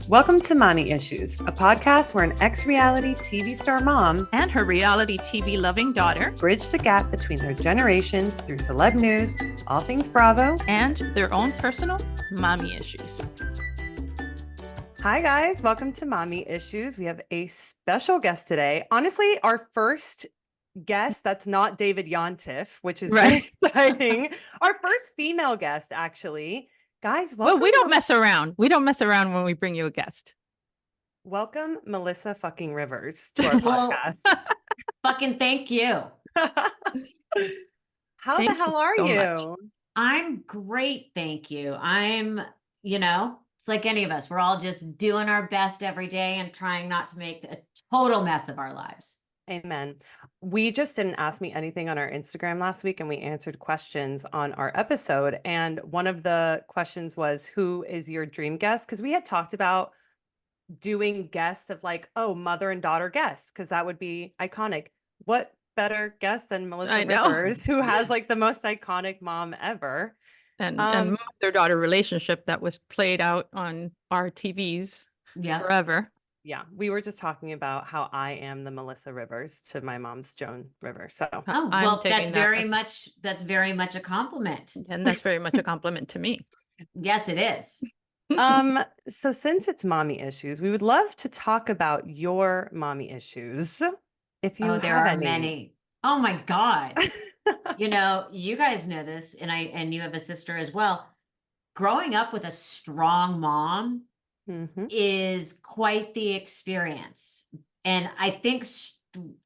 Welcome to Mommy Issues, a podcast where an ex-reality TV star mom and her reality TV loving daughter bridge the gap between their generations through celeb news, all things Bravo, and their own personal mommy issues. Hi guys, welcome to Mommy Issues. We have a special guest today. Honestly, our first guest that's not David Yontif, which is very exciting. Our first female guest, actually. Guys, welcome. Well, we don't mess around. We don't mess around when we bring you a guest. Welcome, Melissa fucking Rivers, to our podcast. Fucking thank you. How the hell are you? I'm great, thank you. It's like any of us. We're all just doing our best every day and trying not to make a total mess of our lives. Amen. We just didn't ask me anything on our Instagram last week, and we answered questions on our episode. And one of the questions was, who is your dream guest? Because we had talked about doing guests of like, oh, mother and daughter guests, because that would be iconic. What better guest than Melissa Rivers, who has like the most iconic mom ever? And mother-daughter relationship that was played out on our TVs forever. Yeah, we were just talking about how I am the Melissa Rivers to my mom's Joan Rivers. So, that's very much a compliment. And that's very much a compliment to me. Yes, it is. So since it's mommy issues, we would love to talk about your mommy issues. If you there have are any. many. Oh my God. You guys know this, and you have a sister as well. Growing up with a strong mom is quite the experience. And I think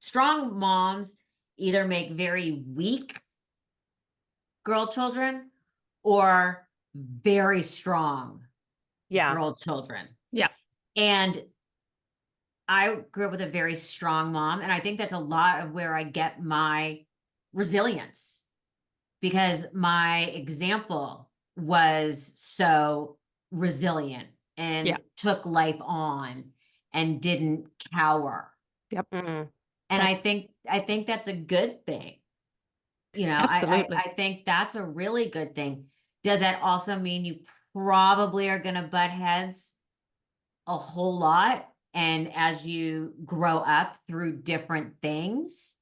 strong moms either make very weak girl children or very strong girl children. Yeah. And I grew up with a very strong mom, and I think that's a lot of where I get my resilience, because my example was so resilient and took life on and didn't cower. Yep. And I think that's a good thing. Absolutely. I think that's a really good thing. Does that also mean you probably are going to butt heads a whole lot? And as you grow up through different things,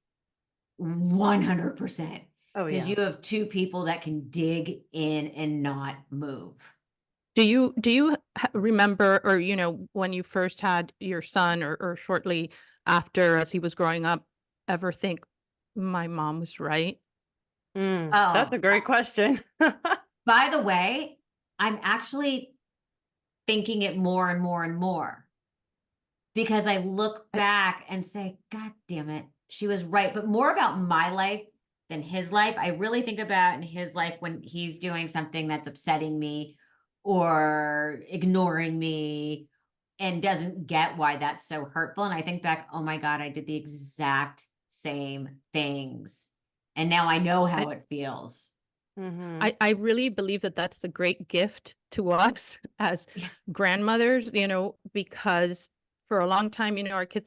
100%. Oh, yeah. Because you have two people that can dig in and not move. Do you remember, or, when you first had your son or shortly after as he was growing up, ever think my mom was right? That's a great question. By the way, I'm actually thinking it more and more and more, because I look back and say, God damn it, she was right. But more about my life than his life. I really think about in his life when he's doing something that's upsetting me or ignoring me and doesn't get why that's so hurtful. And I think back, oh my God, I did the exact same things. And now I know how it feels. I really believe that that's the great gift to us as grandmothers, because for a long time, our kids,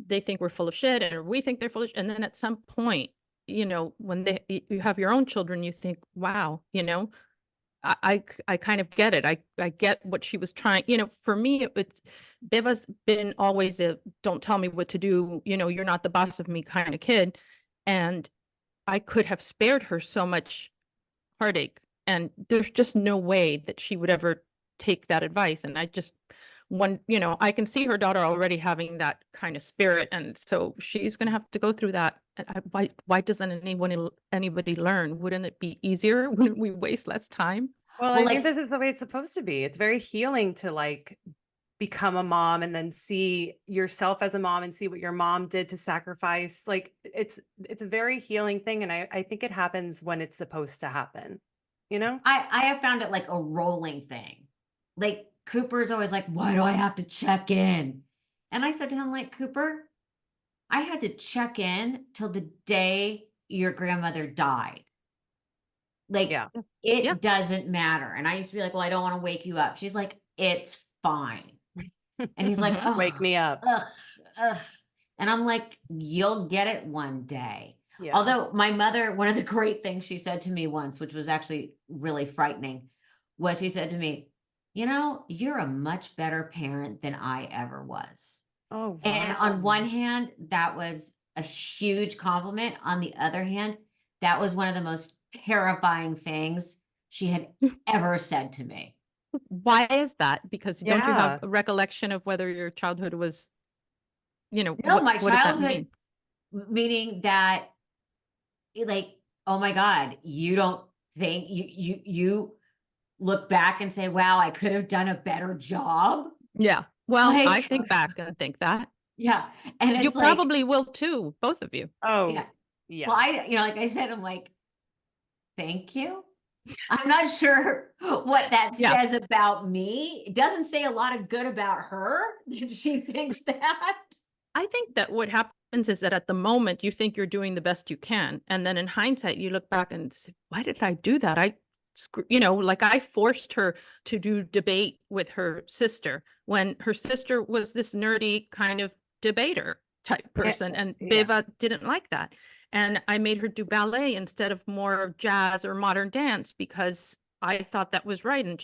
they think we're full of shit, and we think they're full of shit. And then at some point, when you have your own children, you think, wow, I kind of get it. I get what she was trying, for me, Biva's been always a, don't tell me what to do. You're not the boss of me kind of kid. And I could have spared her so much heartache, and there's just no way that she would ever take that advice. And I can see her daughter already having that kind of spirit, and so she's going to have to go through that. Why doesn't anybody learn? Wouldn't it be easier? Wouldn't we waste less time? Well, I think this is the way it's supposed to be. It's very healing to like become a mom and then see yourself as a mom and see what your mom did to sacrifice. Like it's a very healing thing. And I think it happens when it's supposed to happen, I have found it like a rolling thing. Like Cooper's always like, why do I have to check in? And I said to him, like, Cooper, I had to check in till the day your grandmother died. Like, it doesn't matter. And I used to be like, well, I don't want to wake you up. She's like, it's fine. And he's like, oh, wake me up. And I'm like, you'll get it one day. Yeah. Although my mother, one of the great things she said to me once, which was actually really frightening, was she said to me, you're a much better parent than I ever was. Oh, And on one wow. hand, that was a huge compliment. On the other hand, that was one of the most terrifying things she had ever said to me. Why is that? Because don't you have Yeah. a recollection of whether your childhood was, No, my what did that childhood, mean? meaning that, like, oh my God, you don't think you look back and say, wow, I could have done a better job. Yeah. Well, I Like, think back and think that. yeah. And You it's like, probably will too, both of you. yeah. Oh, Well, yeah. like I said, I'm like, thank you. I'm not sure what that Yeah. says about me. It doesn't say a lot of good about her that she thinks that. I think that what happens is that at the moment you think you're doing the best you can. And then in hindsight, you look back and say, why did I do that? Like I forced her to do debate with her sister when her sister was this nerdy kind of debater type person. And Yeah. Beva didn't like that. And I made her do ballet instead of more jazz or modern dance because I thought that was right. And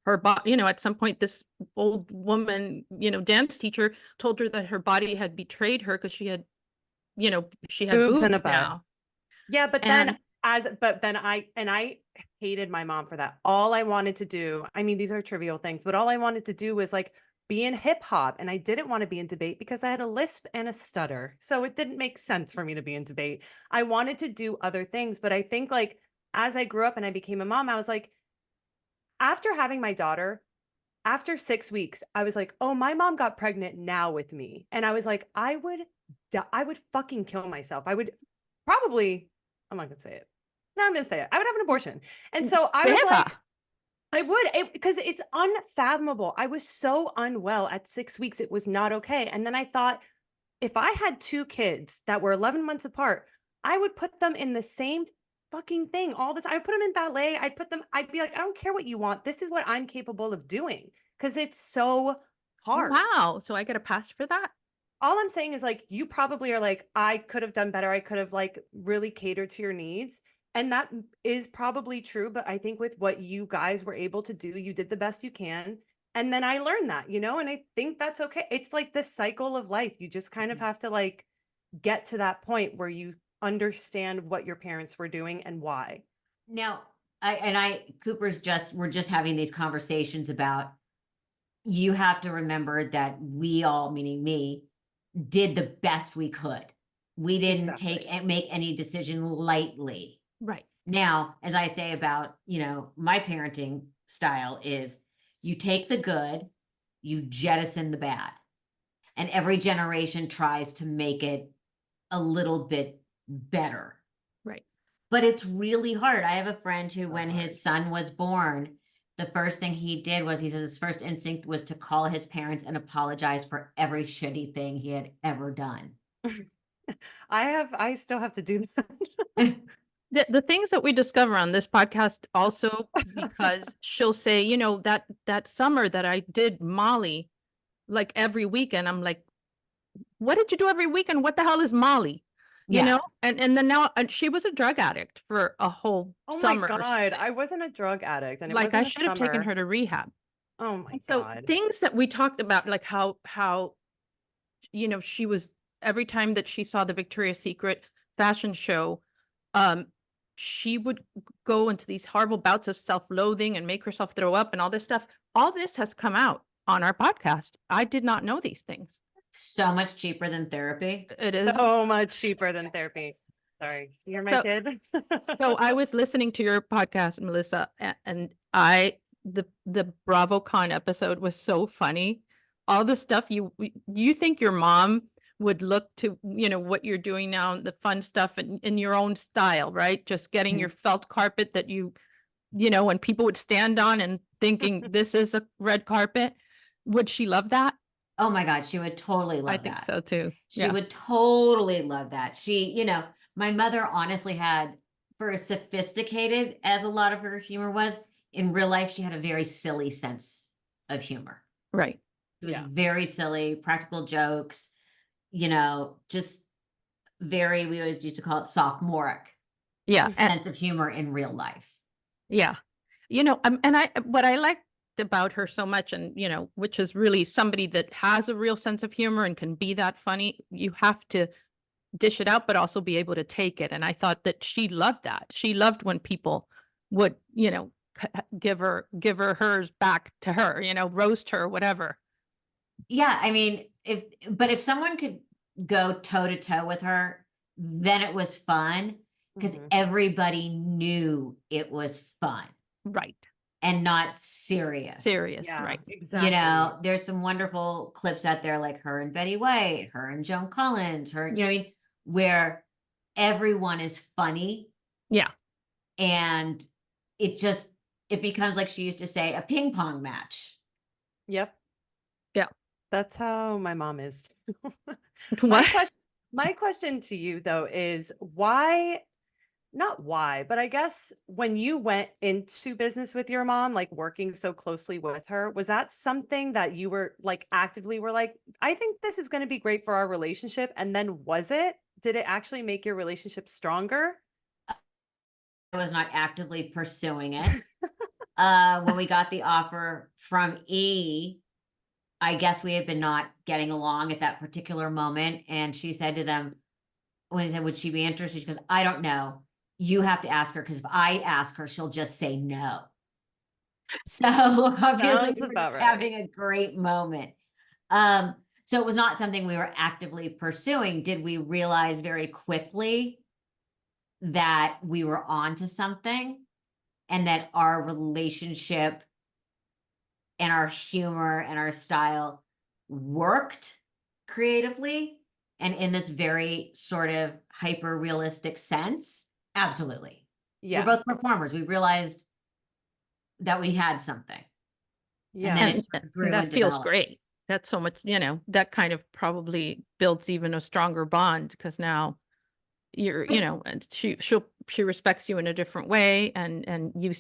at some point, this old woman, dance teacher told her that her body had betrayed her because she had Boobs and a boobs butt. now. Yeah, but then And I hated my mom for that. All I wanted to do, I mean, these are trivial things, but all I wanted to do was like be in hip hop. And I didn't want to be in debate because I had a lisp and a stutter. So it didn't make sense for me to be in debate. I wanted to do other things, but I think like as I grew up and I became a mom, I was like, after having my daughter, after 6 weeks, I was like, oh, my mom got pregnant now with me. And I was like, I would fucking kill myself. I would probably, I'm not gonna say it. No, I'm gonna say it. I would have an abortion. And so I was Beva, like, I would, because it's unfathomable. I was so unwell at 6 weeks. It was not okay. And then I thought, if I had two kids that were 11 months apart, I would put them in the same fucking thing all the time. I'd put them in ballet. I'd be like, I don't care what you want. This is what I'm capable of doing because it's so hard. wow. So I get a pass for that? All I'm saying is like, you probably are like, I could have done better. I could have like really catered to your needs. And that is probably true. But I think with what you guys were able to do, you did the best you can. And then I learned that, and I think that's okay. It's like the cycle of life. You just kind of have to like get to that point where you understand what your parents were doing and why. Now, we're just having these conversations about, you have to remember that we all, meaning me, did the best we could. We didn't Exactly. make any decision lightly. Right. Now, as I say about, my parenting style is, you take the good, you jettison the bad. And every generation tries to make it a little bit better. Right. But it's really hard. I have a friend who, So when hard. his son was born, the first thing he did was, he says his first instinct was to call his parents and apologize for every shitty thing he had ever done. I still have to do that. The things that we discover on this podcast also, because she'll say, that summer that I did Molly, like every weekend, I'm like, what did you do every weekend? What the hell is Molly? Yeah. And then now, and she was a drug addict for a whole Oh my summer or God. something. I wasn't a drug addict and it Like I wasn't a should have taken summer. her to rehab. Oh my And so God. things that we talked about, like how she was, every time that she saw the Victoria's Secret fashion show, um, she would go into these horrible bouts of self-loathing and make herself throw up and all this stuff. All this has come out on our podcast. I did not know these things. So much cheaper than therapy. It is. So much cheaper than therapy. Sorry. You're my So, kid. so I was listening to your podcast, Melissa, and the BravoCon episode was so funny. All the stuff you think your mom would look to, what you're doing now, the fun stuff in your own style, right? Just getting your felt carpet that when people would stand on and thinking this is a red carpet. Would she love that? Oh my God, she would totally love I think that. so too. She Yeah. would totally love that. My mother honestly had, for as sophisticated as a lot of her humor was, in real life, she had a very silly sense of humor. Right. It was Yeah. very silly, practical jokes, just very, we always used to call it sophomoric Yeah. sense of humor in real life. Yeah. And what I like about her so much, and which is really somebody that has a real sense of humor and can be that funny. You have to dish it out, but also be able to take it. And I thought that she loved that. She loved when people would, give her hers back to her, roast her, whatever. Yeah, I mean, if someone could go toe to toe with her, then it was fun because everybody knew it was fun. Right. And not serious. Yeah, right. Exactly. There's some wonderful clips out there like her and Betty White, her and Joan Collins, her, I mean, where everyone is funny. Yeah. And it becomes, like she used to say, a ping pong match. Yep. Yeah. That's how my mom is. What? My question to you though is not why, but I guess when you went into business with your mom, like working so closely with her, was that something that you were like actively were like, I think this is going to be great for our relationship? And then did it actually make your relationship stronger? I was not actively pursuing it. When we got the offer from E, I guess we had been not getting along at that particular moment. And she said to them, when he said, would she be interested? She goes, I don't know. You have to ask her, because if I ask her, she'll just say no. So obviously Sounds we were about right. having a great moment. So it was not something we were actively pursuing. Did we realize very quickly that we were on to something and that our relationship and our humor and our style worked creatively and in this very sort of hyper realistic sense? Absolutely. Yeah. We're both performers. We realized that we had something. Yeah. And then it grew that and feels developed. great. That's so much, that kind of probably builds even a stronger bond, because now you're, and she respects you in a different way, and you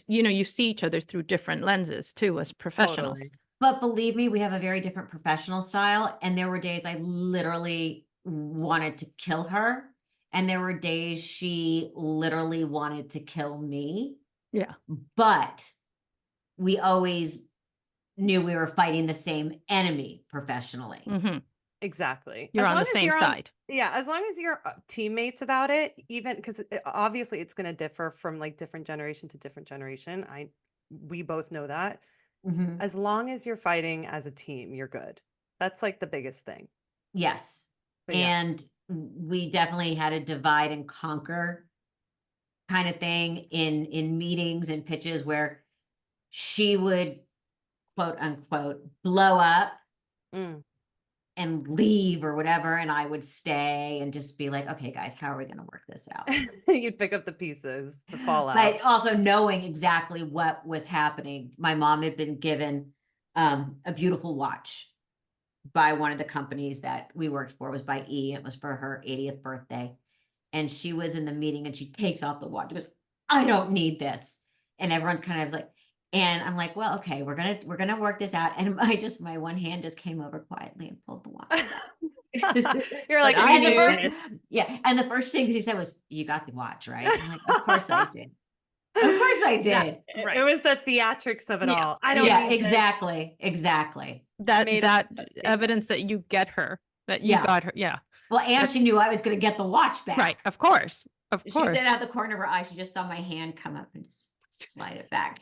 see each other through different lenses too as professionals. Totally. But believe me, we have a very different professional style. And there were days I literally wanted to kill her. And there were days she literally wanted to kill me. Yeah. But we always knew we were fighting the same enemy professionally. Mm-hmm. Exactly. You're As on long the as same you're side. Yeah, as long as you're teammates about it, even because obviously it's going to differ from like different generation to different generation. We both know that. Mhm. As long as you're fighting as a team, you're good. That's like the biggest thing. Yes. But yeah. And we definitely had a divide and conquer kind of thing in meetings and pitches where she would, quote unquote, blow up Mm. and leave or whatever, and I would stay and just be like, okay guys, how are we going to work this out? You'd pick up the pieces, the fallout. But also knowing exactly what was happening. My mom had been given a beautiful watch by one of the companies that we worked for. It was by E. It was for her 80th birthday. And she was in the meeting and she takes off the watch. She goes, I don't need this. And everyone's kind of like, and I'm like, well, okay, we're gonna work this out. And my one hand just came over quietly and pulled the watch. You're like, I I knew knew first, this. yeah. And the first thing she said was, you got the watch, right? I'm like, of course I did. Of course I did. Right. It was the theatrics of it Yeah. all. I don't Yeah, need exactly. Exactly. That Made that a statement. evidence that you get her, that you Yeah. got her. Yeah. Well, and she knew I was going to get the watch back. Right. Of course. Of She course. said out the corner of her eye, she just saw my hand come up and just slide it back.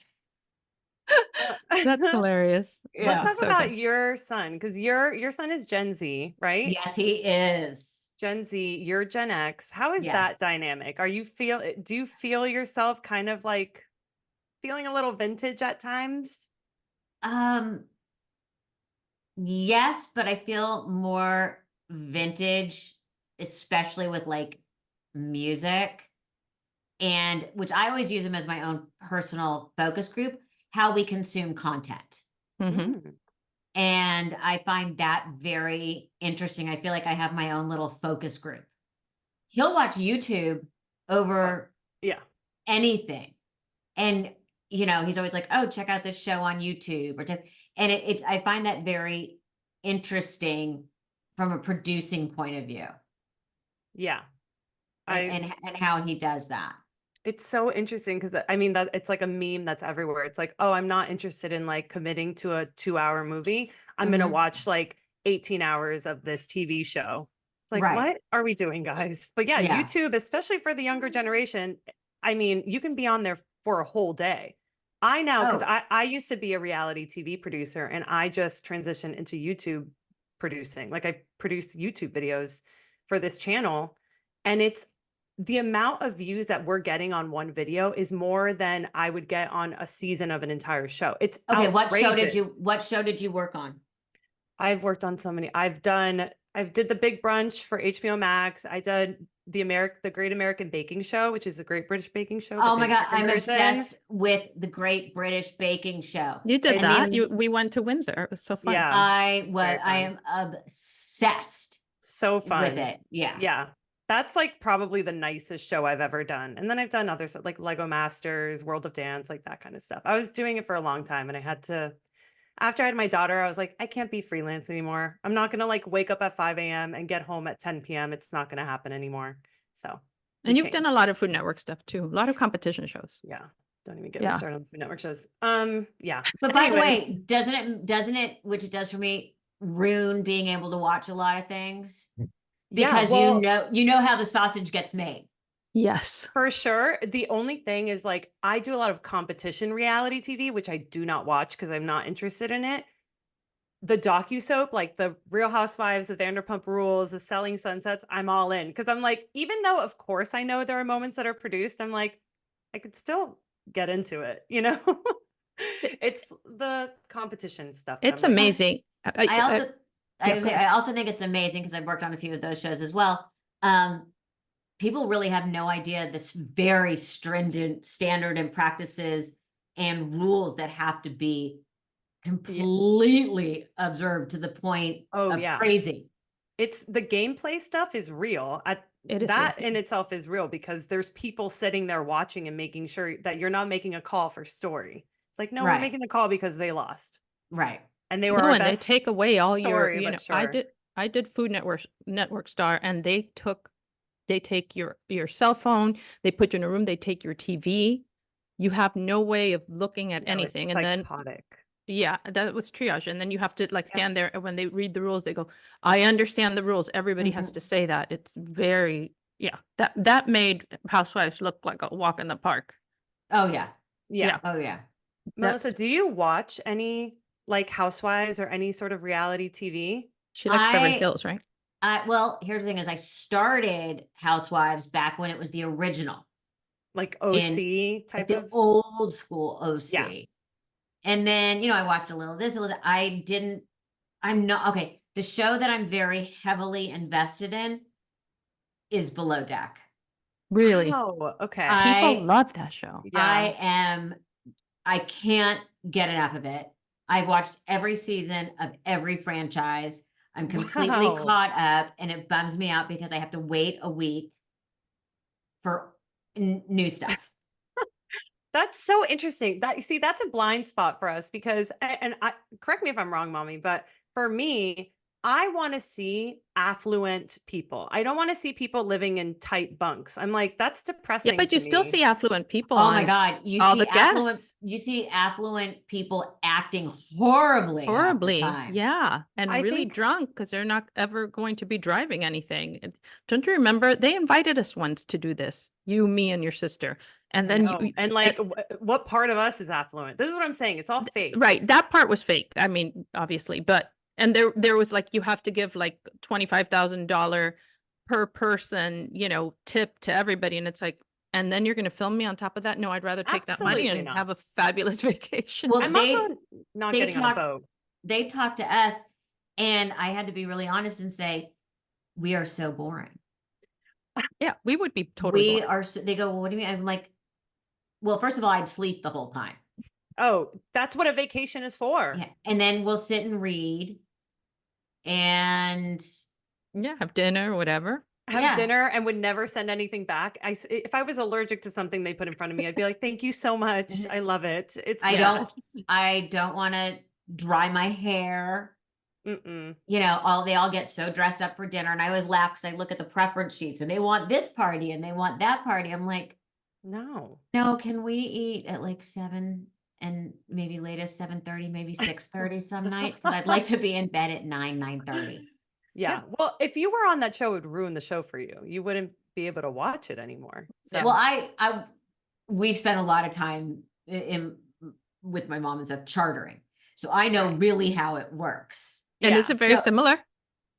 That's hilarious. Yeah. Let's talk So about good. your son, because your son is Gen Z, right? Yes, he is. Gen Z, you're Gen X. How is Yes. that dynamic? Do you feel yourself kind of like feeling a little vintage at times? Yes, but I feel more vintage, especially with like music, and which I always use them as my own personal focus group, how we consume content. Mm-hmm. Mm. And I find that very interesting. I feel like I have my own little focus group. He'll watch YouTube over Yeah. anything. And, he's always like, oh, check out this show on YouTube. And I find that very interesting from a producing point of view. Yeah. And how he does that. It's so interesting because I mean that it's like a meme that's everywhere. It's like, oh, I'm not interested in like committing to a 2 hour movie. I'm gonna Mhm. watch like 18 hours of this TV show. It's like, Right. what are we doing, guys? But yeah, Yeah. YouTube, especially for the younger generation, I mean, you can be on there for a whole day. I now, because Oh, I used to be a reality TV producer and I just transitioned into YouTube producing. Like I produce YouTube videos for this channel. And it's the amount of views that we're getting on one video is more than I would get on a season of an entire show. It's okay. outrageous. What show did you work on? I've worked on so many. I did the Big Brunch for HBO Max. I did the Great American Baking Show, which is a Great British Baking Show, but Oh the my God, American I'm version. obsessed with the Great British Baking Show. You did It's And the that. We went to Windsor. It was so fun. yeah, it's very I fun. am obsessed So with fun. it. Yeah. Yeah. That's like probably the nicest show I've ever done. And then I've done other stuff like Lego Masters, World of Dance, like that kind of stuff. I was doing it for a long time and I had to, after I had my daughter, I was like, I can't be freelance anymore. I'm not going to like wake up at 5 a.m. and get home at 10 p.m. It's not going to happen anymore. So we And you've done a lot changed. of Food Network stuff too. A lot of competition shows. Yeah. Don't even get me Yeah. started on the Food Network shows. Yeah. But by the Anyways, way, doesn't it, which it does for me, ruin being able to watch a lot of things? yeah. Because Well, you know how the sausage gets made. Yes. for sure. The only thing is like I do a lot of competition reality TV, which I do not watch because I'm not interested in it. The docu-soap, like the Real Housewives, the Vanderpump Rules, the Selling Sunsets, I'm all in because I'm like, even though of course I know there are moments that are produced, I'm like, I could still get into it, you know? It- It's the competition stuff that I'm It's like, amazing. I also yeah, go ahead. I also think it's amazing because I've worked on a few of those shows as well. People really have no idea this very stringent standard and practices and rules that have to be yeah. completely observed to the point Oh of yeah. crazy. It's the gameplay stuff is real. It is real. That in itself is real because there's people sitting there watching and making sure that you're not making a call for story. It's like, no, we're Right. making the call because they lost Right. and they were No, our and they take best away all your, story, but I sure. did Food Network Star, and they take your cell phone, they put you in a room, they take your TV. You have no way of looking at No, it's anything. And then, psychotic. yeah, that was triage. And then you have to like Yeah. stand there, and when they read the rules, they go, I understand the rules. Everybody has Mhm. to say that. It's very, yeah, that made Housewives look like a walk in the park. Oh yeah. Yeah. Yeah, Oh yeah. Melissa, that's do you watch any like Housewives or any sort of reality TV? she likes Beverly I Hills, right? well, here's the thing is I started Housewives back when it was the original Like in OC like type the of? old school Yeah. OC. And then, I watched a little of this, a little, I'm not, okay. The show that I'm very heavily invested in is Below Deck. Really. Wow. Okay. People I, love that show. Yeah. I can't get enough of it. I've watched every season of every franchise. I'm completely Wow. caught up and it bums me out because I have to wait a week for new stuff. That's so interesting. That you see, that's a blind spot for us because, and I correct me if I'm wrong, mommy, but for me, I want to see affluent people. I don't want to see people living in tight bunks. I'm like, that's Yeah, depressing but to you still me. see affluent people Oh my on God. all the guests. You see affluent people acting horribly half the Horribly, time. yeah, and I really think, drunk because they're not ever going to be driving anything. And don't you remember? They invited us once to do this, you, me, and your sister. And I then know. And like, what part of us is affluent? This is what I'm saying. It's all fake. right, that part was fake. I mean, obviously, but and there was like you have to give like $25,000 per person, tip to everybody, and it's like, and then you're going to film me on top of that? No, I'd rather take that money Absolutely and not. have a fabulous vacation. Well, I'm also not they getting on a talk boat. they talked to us and I had to be really honest and say, we are so boring. Yeah, we would be totally boring. They go, well, what do you mean? I'm like, well, first of all, I'd sleep the whole time. Oh, that's what a vacation is for. Yeah. And then we'll sit and read and Yeah, have dinner or whatever. Have yeah. dinner and would never send anything back. If I was allergic to something they put in front of me, I'd be like, "Thank you so much. I love it. It's the best." I don't want to dry my hair. Mm-mm. They all get so dressed up for dinner and I always laugh because I look at the preference sheets and they want this party and they want that party. I'm like, No. No, can we eat at like 7 and maybe latest 7:30, maybe 6:30 some nights? Because I'd like to be in bed at 9:30. Yeah. Well, if you were on that show, it would ruin the show for you. You wouldn't be able to watch it anymore. So Well, we've spent a lot of time with my mom and stuff chartering. So I know really how it works. And is yeah. it very No. similar?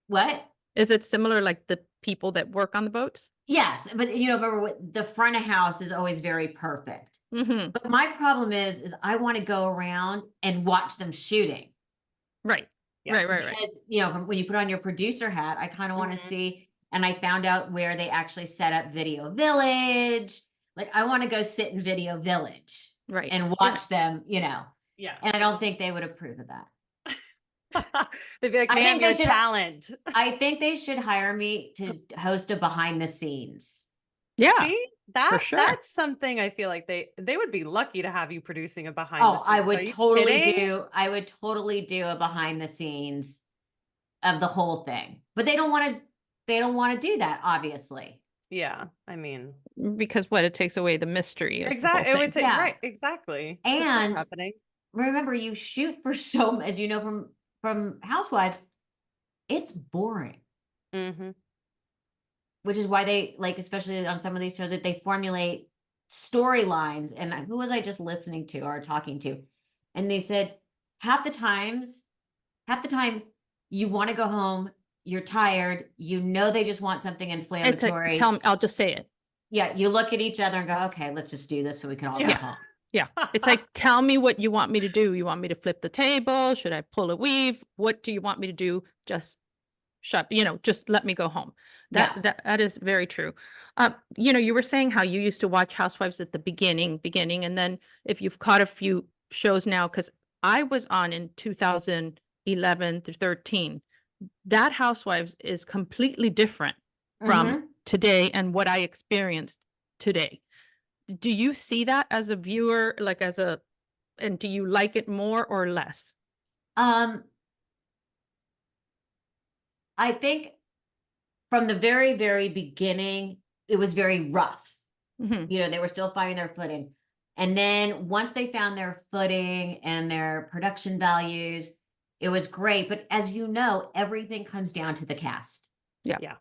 What? Is it similar like the people that work on the boats? Yes, but remember the front of house is always very perfect. Mm-hmm. But my problem is I want to go around and watch them shooting. Right. Yeah. Right. Because, when you put on your producer hat, I kind of want to Mhm. see, and I found out where they actually set up Video Village. Like I want to go sit in Video Village Right. and watch them, Yeah. and I don't think they would approve of that. They'd be like, I "Ma'am, think they you're should- talent." I think they should hire me to host a behind the scenes. Yeah. See, that sure. that's something I feel like they would be lucky to have you producing a behind the Oh, scenes. I Are would you totally kidding? do a behind the scenes of the whole thing. But they don't want to do that, obviously. Yeah. I mean, Because what? It takes away the mystery of the whole exactly. It would thing. take Yeah. right. Exactly. That's what's And happening. remember, you shoot for so much, from Housewives, it's boring. Mm-hmm. Which is why they especially on some of these shows that they formulate storylines. And who was I just listening to or talking to? And they said half the time you want to go home, you're tired, they just want something inflammatory. I'll just say it. Yeah, you look at each other and go, okay, let's just do this so we can all go Yeah. home. Yeah. It's like, tell me what you want me to do. You want me to flip the table? Should I pull a weave? What do you want me to do? Just just let me go home. That is very true. You were saying how you used to watch Housewives at the beginning, and then if you've caught a few shows now, because I was on in 2011 to 13, that Housewives is completely different from Mhm. today and what I experienced today. Do you see that as a viewer, and do you like it more or less? I think from the very, very beginning, it was very rough. Mhm. They were still finding their footing. And then once they found their footing and their production values, it was great. But as you know, everything comes down to the cast. Yeah. Yeah.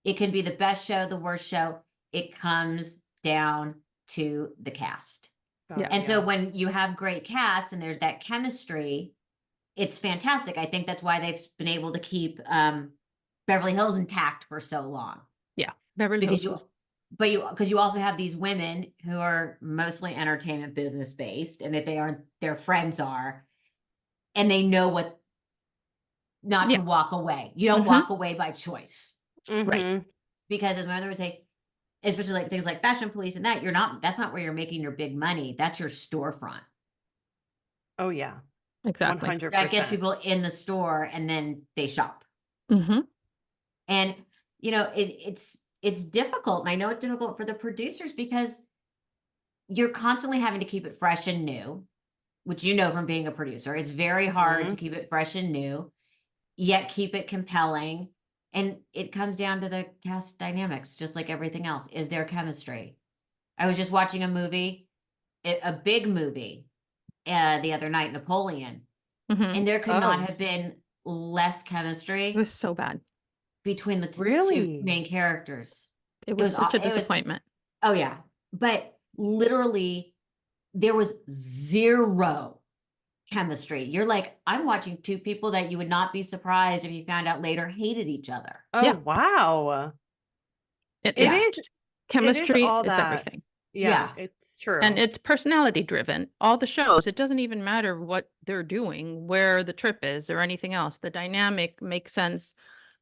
It can be the best show, the worst show. It comes down to the cast. God, And so yeah. when you have great casts and there's that chemistry, it's fantastic. I think that's why they've been able to keep Beverly Hills intact for so long. Yeah. Beverly Because Hills. because you also have these women who are mostly entertainment business based, and if they aren't, their friends are, and they know what not Yeah. to walk away. You don't Mhm. walk away by choice. Right. Mhm. Because as my mother would say, especially like things like Fashion Police and that's not where you're making your big money. That's your storefront. Oh yeah. Exactly. 100%. That gets people in the store and then they shop. Mm-hmm. And it's difficult. And I know it's difficult for the producers because you're constantly having to keep it fresh and new, which from being a producer. It's very hard to Mhm. keep it fresh and new, yet keep it compelling. And it comes down to the cast dynamics, just like everything else. Is there chemistry? I was just watching a movie, a big movie, the other night, Napoleon, Mm-hmm. and there could not Oh. have been less It chemistry was so bad. between the two Really? main characters. It was such a it was- disappointment. Oh yeah, but literally there was zero chemistry. You're like, I'm watching two people that you would not be surprised if you found out later hated each other. Oh Yeah. wow. It Yeah. is Chemistry all is that. everything. Yeah, Yeah. it's true. And it's personality driven. All the shows, it doesn't even matter what they're doing, where the trip is, or anything else. The dynamic makes sense.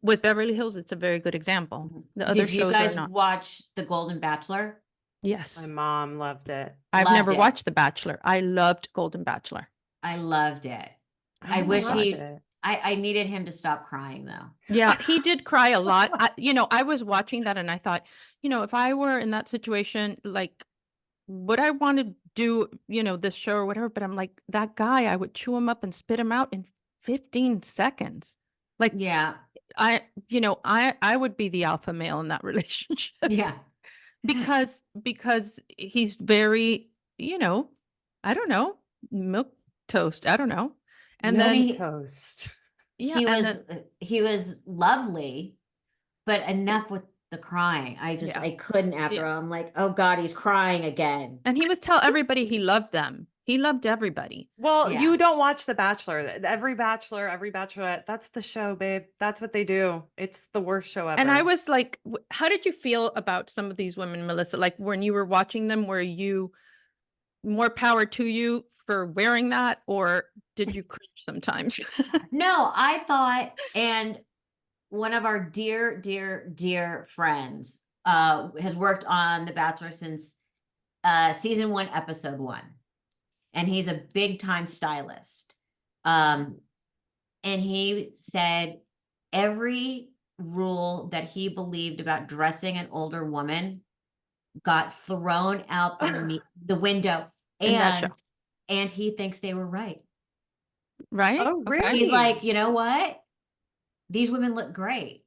With Beverly Hills, it's a very good example. The other Did you shows guys are not. watch The Golden Bachelor? Yes. My mom loved it. I've Loved never it. watched The Bachelor. I loved Golden Bachelor. I loved it. I didn't wish watch he- it. I needed him to stop crying though. Yeah, he did cry a lot. I was watching that and I thought, if I were in that situation, like, would I want to do, this show or whatever? But I'm like, that guy, I would chew him up and spit him out in 15 seconds. Like, Yeah. I would be the alpha male in that relationship. Yeah. because he's very, I don't know, milk toast. I don't know. And I then mean, Toast. yeah, he was lovely, but enough with the crying. Yeah. I couldn't after Yeah. all. I'm like, oh God, he's crying again. and he was tell everybody he loved them. He loved everybody. Well, Yeah. you don't watch The Bachelor. Every Bachelor, every Bachelorette, that's the show, babe. That's what they do. It's the worst show ever. And I was like, how did you feel about some of these women, Melissa? Like when you were watching them, were you more power to you for wearing that, or did you cringe sometimes? No, I thought, and one of our dear, dear, dear friends has worked on The Bachelor since season 1, episode 1. And he's a big time stylist. And he said every rule that he believed about dressing an older woman got thrown out the window. In that show. And he thinks they were right. Right? Oh, Okay. really? He's like, you know what? These women look great.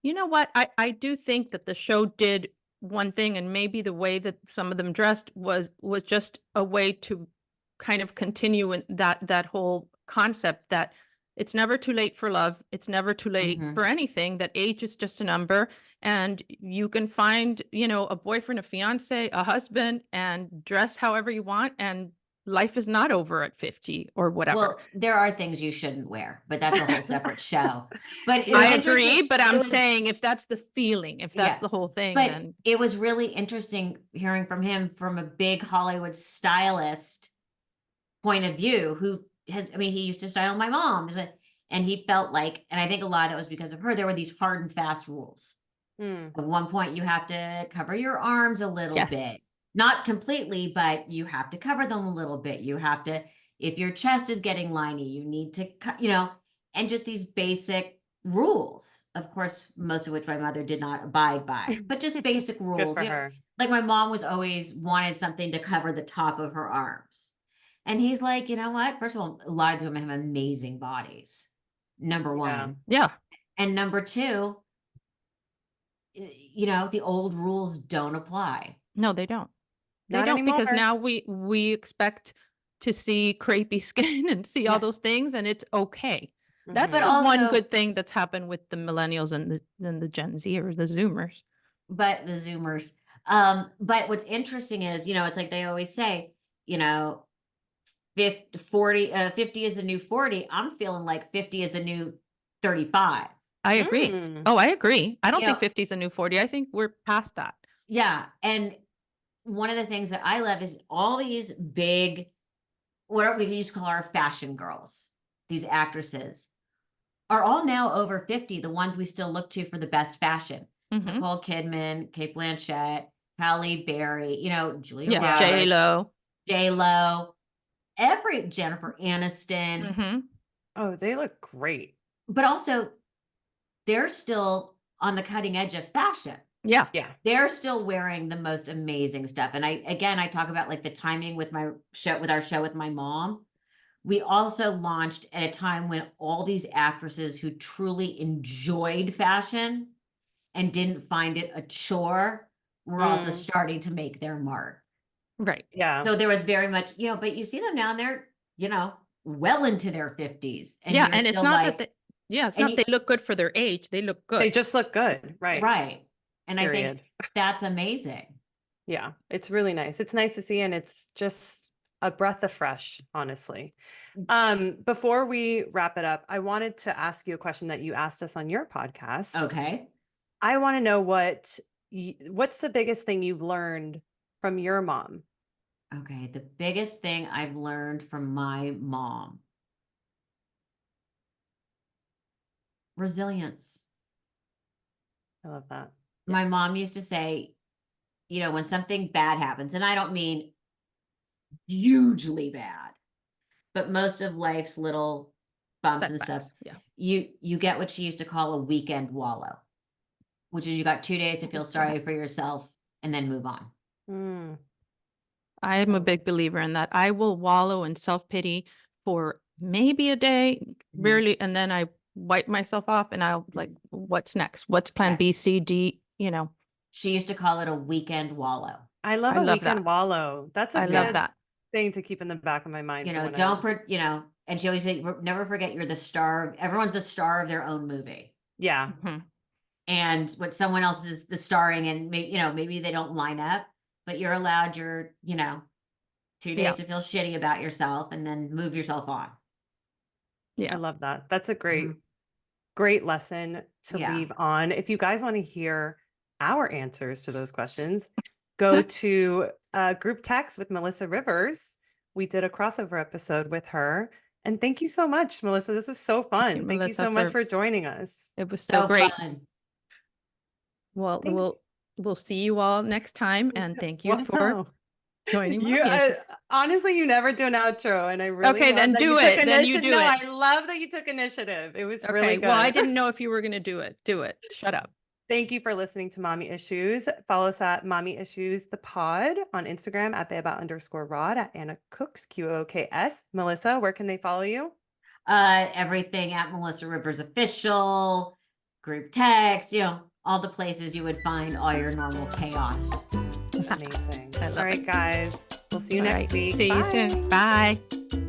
You know what? I do think that the show did one thing, and maybe the way that some of them dressed was just a way to kind of continue in that whole concept that it's never too late for love. It's never too late Mhm. for anything, that age is just a number, and you can find, a boyfriend, a fiance, a husband, and dress however you want, and life is not over at 50 or whatever. Well, there are things you shouldn't wear, but that's a whole separate show. But it I was agree, interesting- but it I'm was- saying if that's the feeling, if that's Yeah, the whole thing, But then it was really interesting hearing from him from a big Hollywood stylist point of view who has, I mean, he used to style my mom. And he felt like, and I think a lot of that was because of her, there were these hard and fast rules. Hmm. At one point, you have to cover your arms a little Yes. bit. Not completely, but you have to cover them a little bit. You have to, if your chest is getting liney, you need to cut, and just these basic rules. Of course, most of which my mother did not abide by, but just basic Good rules. for her. Like my mom was always wanted something to cover the top of her arms. And he's like, you know what? First of all, a lot of women have amazing bodies. Number one. yeah. And number two, the old rules don't apply. No, they don't. They Not don't, because anymore. now we expect to see crepey skin and see all Yeah. those things, and it's okay. That's But the one also- good thing that's happened with the millennials and the Gen Z or the Zoomers. But the Zoomers. But what's interesting is, it's like they always say, 50 is the new 40. I'm feeling like 50 is the new 35. I agree. Mm. Oh, I agree. I don't think Yeah. 50 is a new 40. I think we're past that. Yeah. And one of the things that I love is all these big, what we used to call our fashion girls, these actresses, are all now over 50, the ones we still look to for the best fashion. Mhm. Nicole Kidman, Kate Blanchett, Halle Berry, Julia Yeah, Roberts, J-Lo. J-Lo, Jennifer Aniston, Mhm. Oh, they look great. but also they're still on the cutting edge of fashion. Yeah. Yeah. They're still wearing the most amazing stuff. And I talk about like the timing with our show with my mom. We also launched at a time when all these actresses who truly enjoyed fashion and didn't find it a chore were also starting to make their mark. Right. Yeah. So there was very much, but you see them now and they're, well into their 50s. And yeah, you're and it's still not like, that it's and not they look good for their age. They look good. They just look good. Right. right. And I Period. think that's amazing. Yeah. It's really nice. It's nice to see. And it's just a breath of fresh, honestly. Before we wrap it up, I wanted to ask you a question that you asked us on your podcast. Okay. I want to know what's the biggest thing you've learned from your mom? Okay. The biggest thing I've learned from my mom. Resilience. I love that. My mom used to say, when something bad happens, and I don't mean hugely bad, but most of life's little bumps and Setbacks. stuff, Yeah. you get what she used to call a weekend wallow, which is you got 2 days to feel sorry for yourself and then move on. Mm. I'm a big believer in that. I will wallow in self-pity for maybe a day, rarely, and then I wipe myself off and I'll like, what's next? What's plan Yeah. B, C, D, She used to call it a weekend wallow. I love I a love weekend that. wallow. That's a I good love that. thing to keep in the back of my mind. You for know, when don't you know, and she always said, never forget you're the star. Everyone's the star of their own movie. Yeah. Mhm. And what someone else is the starring, and maybe, you know, maybe they don't line up, but you're allowed your, you know, 2 days Yeah. to feel shitty about yourself and then move yourself on. I Yeah. love that. That's a great, Mhm. great lesson to Yeah. leave on. If you guys want to hear our answers to those questions, go to group text with Melissa Rivers. We did a crossover episode with her. And thank you so much, Melissa. This was so fun. Thank you Melissa, so much for joining us. It was so So great. fun. Well, Thanks. we'll see you all next time, and thank you for Wow. joining You Mommy Issues. honestly, you never do an outro, and I really Okay, love then that do you took it. Then you initiative. do No, it. I love that you took initiative. It was really Okay, good. well, I didn't know if you were going to do it. Do it. Shut up. Thank you for listening to Mommy Issues. Follow us at Mommy Issues the Pod on Instagram at @Beba_Rod, at Anna Cooks, QOKS. Melissa, where can they follow you? Everything at Melissa Rivers Official, group text, you know, all the places you would find all your normal chaos. Amazing. I love All right, it. guys. We'll see you All next right. week. See you Bye. soon. Bye.